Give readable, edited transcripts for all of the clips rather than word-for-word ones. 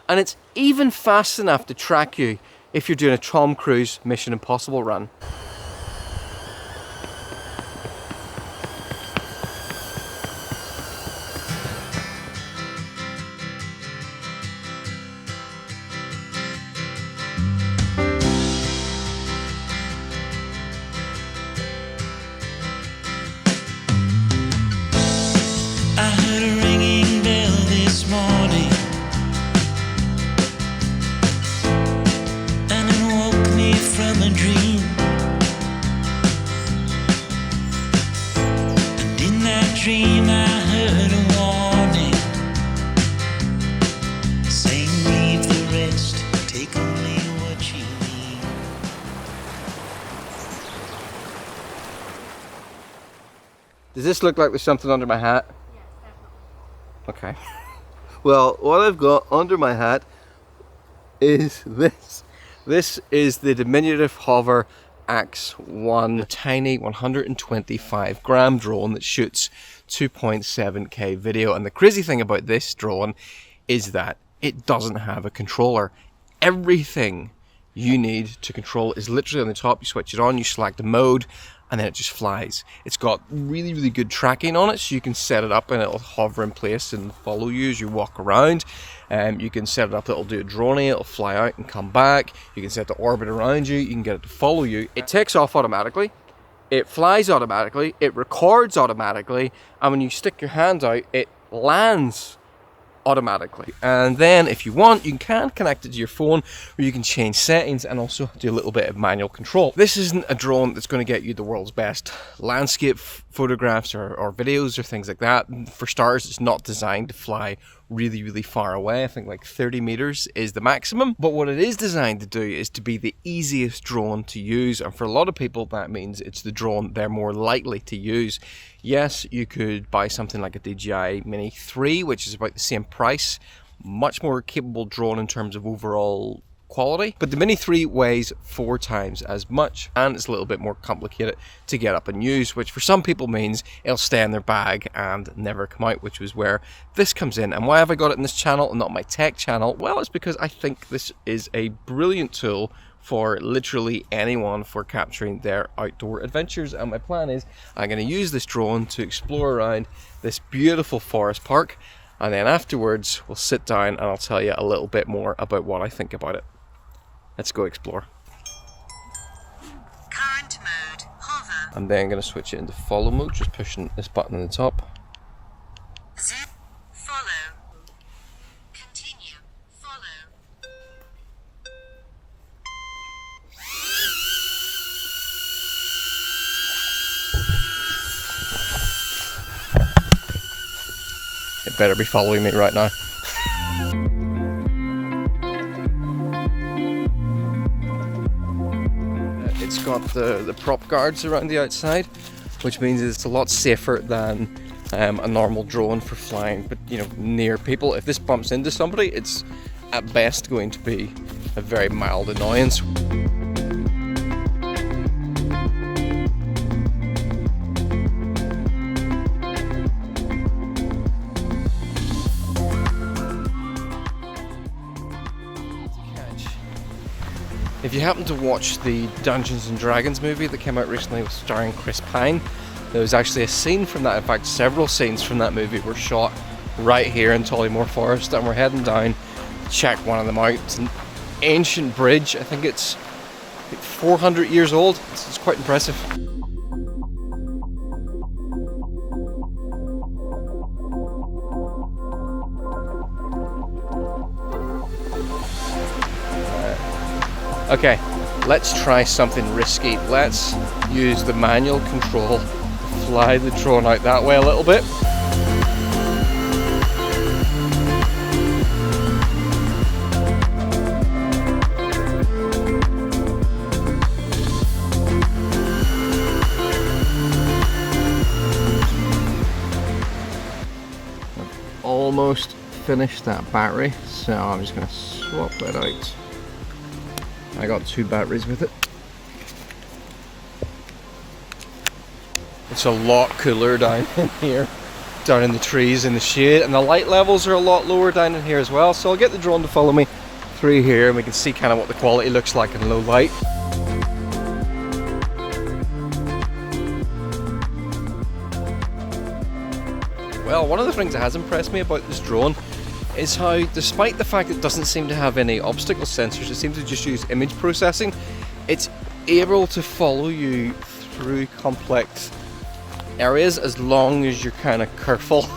and it's even fast enough to track you if you're doing a Tom Cruise Mission Impossible run. Dream I heard a warning saying leave the rest, take only what you need. Does this look like there's something under my hat? Yes, definitely. Okay. Well, what I've got under my hat is this. This is the diminutive HOVERAir X1, a tiny 125 gram drone that shoots 2.7K video. And the crazy thing about this drone is that it doesn't have a controller. Everything you need to control is literally on the top. You switch it on, you select a mode, and then it just flies. It's got really good tracking on it, so you can set it up and it'll hover in place and follow you as you walk around. You can set it up that it'll do a droning, it'll fly out and come back. You can set it to orbit around you, you can get it to follow you. It takes off automatically, it flies automatically, it records automatically, and when you stick your hand out, it lands automatically. And then if you want, you can connect it to your phone where you can change settings and also do a little bit of manual control. This isn't a drone that's going to get you the world's best landscape photographs or videos or things like that. For starters, it's not designed to fly really far away. I think like 30 meters is the maximum. But what it is designed to do is to be the easiest drone to use, and for a lot of people that means it's the drone they're more likely to use. Yes, you could buy something like a DJI Mini 3, which is about the same price, much more capable drone in terms of overall quality, but the Mini 3 weighs 4 times as much, and it's a little bit more complicated to get up and use, which for some people means it'll stay in their bag and never come out, which was where this comes in. And why have I got it in this channel and not my tech channel? Well, it's because I think this is a brilliant tool for literally anyone for capturing their outdoor adventures. And my plan is I'm going to use this drone to explore around this beautiful forest park, and then afterwards we'll sit down and I'll tell you a little bit more about what I think about it. Let's go explore. Current mode, hover. I'm then going to switch it into follow mode, just pushing this button on the top. Zip, follow. Continue, follow. It better be following me right now. It's got the prop guards around the outside, which means it's a lot safer than a normal drone for flying, but you know, near people. If this bumps into somebody, it's at best going to be a very mild annoyance. If you happen to watch the Dungeons and Dragons movie that came out recently starring Chris Pine, there was actually a scene from that. In fact, several scenes from that movie were shot right here in Tollymore Forest, and we're heading down to check one of them out. It's an ancient bridge. I think it's 400 years old. It's quite impressive. Okay, let's try something risky. Let's use the manual control to fly the drone out that way a little bit. I've almost finished that battery, so I'm just going to swap that out. I got 2 batteries with it. It's a lot cooler down in here down in the trees in the shade, and the light levels are a lot lower down in here as well. So I'll get the drone to follow me through here and we can see kind of what the quality looks like in low light. Well, one of the things that has impressed me about this drone is how, despite the fact it doesn't seem to have any obstacle sensors, it seems to just use image processing, it's able to follow you through complex areas as long as you're kind of careful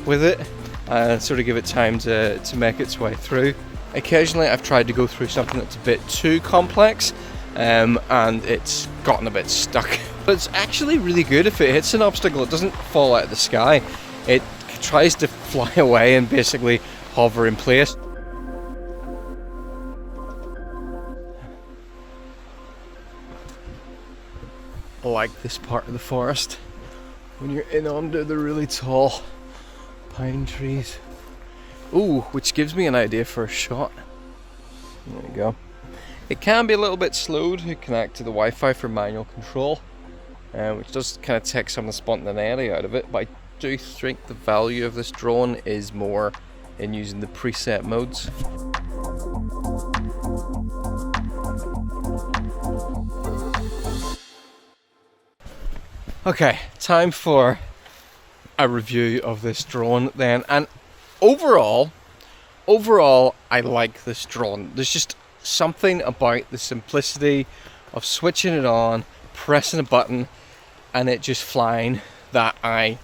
with it and sort of give it time to make its way through. Occasionally I've tried to go through something that's a bit too complex and it's gotten a bit stuck. But it's actually really good if it hits an obstacle. It doesn't fall out of the sky. It tries to fly away and basically hover in place. I like this part of the forest when you're in under the really tall pine trees. Ooh, which gives me an idea for a shot. There you go. It can be a little bit slow to connect to the Wi-Fi for manual control, which does kind of take some of the spontaneity out of it, but I do think the value of this drone is more in using the preset modes. Okay, time for a review of this drone then, and overall I like this drone. There's just something about the simplicity of switching it on, pressing a button and it just flying that I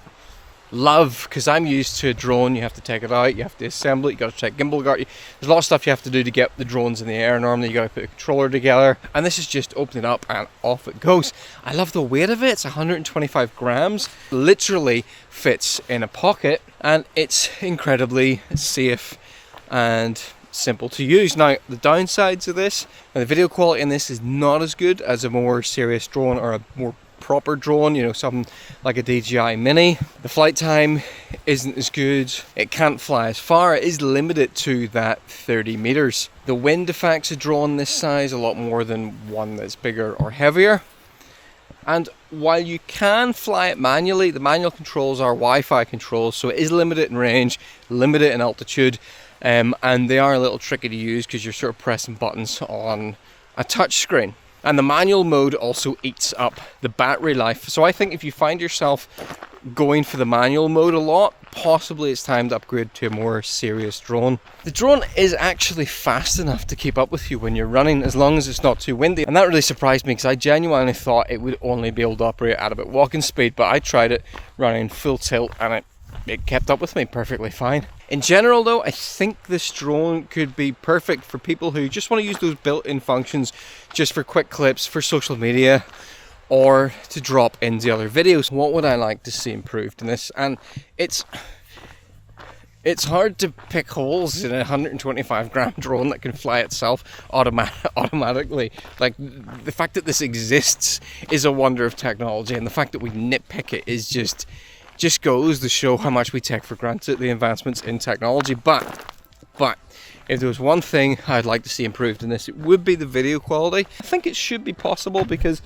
love, because I'm used to a drone. You have to take it out, you have to assemble it, you got to check gimbal guard. There's a lot of stuff you have to do to get the drones in the air. Normally you got to put a controller together, and this is just open it up and off it goes. I love the weight of it. It's 125 grams, literally fits in a pocket, and it's incredibly safe and simple to use. Now, the downsides of this, the video quality in this is not as good as a more serious drone or a more proper drone, you know, something like a DJI Mini. The flight time isn't as good. It can't fly as far. It is limited to that 30 meters. The wind affects a drone this size a lot more than one that's bigger or heavier. And while you can fly it manually, the manual controls are Wi-Fi controls, so it is limited in range, limited in altitude, and they are a little tricky to use because you're sort of pressing buttons on a touch screen. And the manual mode also eats up the battery life. So I think if you find yourself going for the manual mode a lot, possibly it's time to upgrade to a more serious drone. The drone is actually fast enough to keep up with you when you're running, as long as it's not too windy. And that really surprised me, because I genuinely thought it would only be able to operate at about walking speed, but I tried it running full tilt and it kept up with me perfectly fine. In general though, I think this drone could be perfect for people who just want to use those built-in functions just for quick clips for social media or to drop into other videos. What would I like to see improved in this? And it's hard to pick holes in a 125 gram drone that can fly itself automatically. Like, the fact that this exists is a wonder of technology, and the fact that we nitpick it is just goes to show how much we take for granted the advancements in technology. But if there was one thing I'd like to see improved in this, it would be the video quality. I think it should be possible, because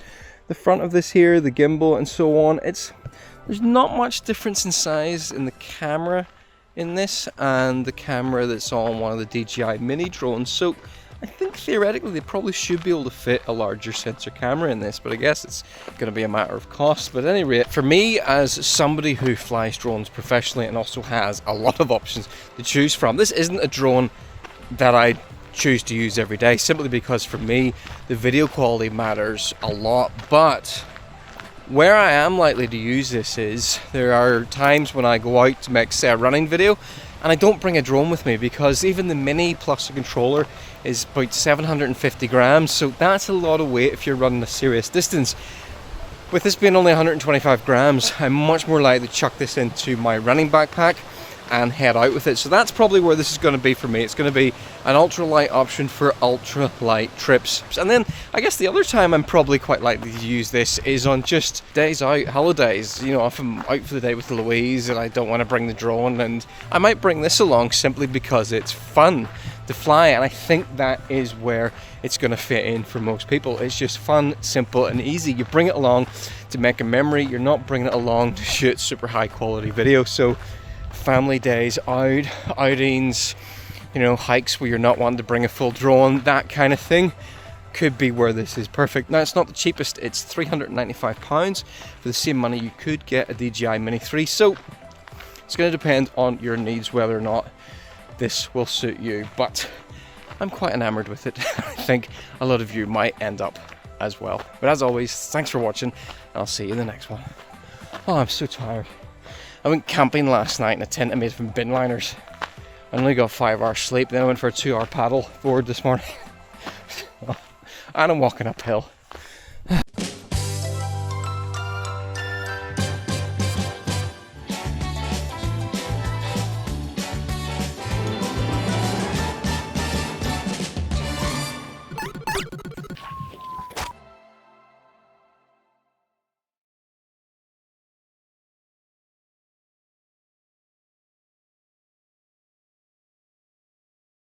the front of this here, the gimbal and so on, there's not much difference in size in the camera in this and the camera that's on one of the DJI Mini drones. So I think theoretically they probably should be able to fit a larger sensor camera in this, but I guess it's going to be a matter of cost. But at any rate, for me, as somebody who flies drones professionally and also has a lot of options to choose from, this isn't a drone that I choose to use every day, simply because for me the video quality matters a lot. But where I am likely to use this is, there are times when I go out to make, say, a running video, and I don't bring a drone with me, because even the Mini plus a controller is about 750 grams, so that's a lot of weight if you're running a serious distance. With this being only 125 grams, I'm much more likely to chuck this into my running backpack and head out with it. So that's probably where this is going to be for me. It's going to be an ultralight option for ultralight trips. And then I guess the other time I'm probably quite likely to use this is on just days out, holidays. You know, if I'm out for the day with Louise and I don't want to bring the drone, and I might bring this along simply because it's fun to fly, and I think that is where it's going to fit in for most people. It's just fun, simple and easy. You bring it along to make a memory. You're not bringing it along to shoot super high quality video. So family days out, outings, you know, hikes where you're not wanting to bring a full drone, that kind of thing, could be where this is perfect. Now, it's not the cheapest. It's £395. For the same money you could get a DJI Mini 3, so it's going to depend on your needs whether or not this will suit you, but I'm quite enamored with it. I think a lot of you might end up as well. But as always, thanks for watching, and I'll see you in the next one. Oh, I'm so tired. I went camping last night in a tent I made from bin liners. I only got 5 hours sleep, then I went for a 2-hour paddle board this morning. And I'm walking uphill.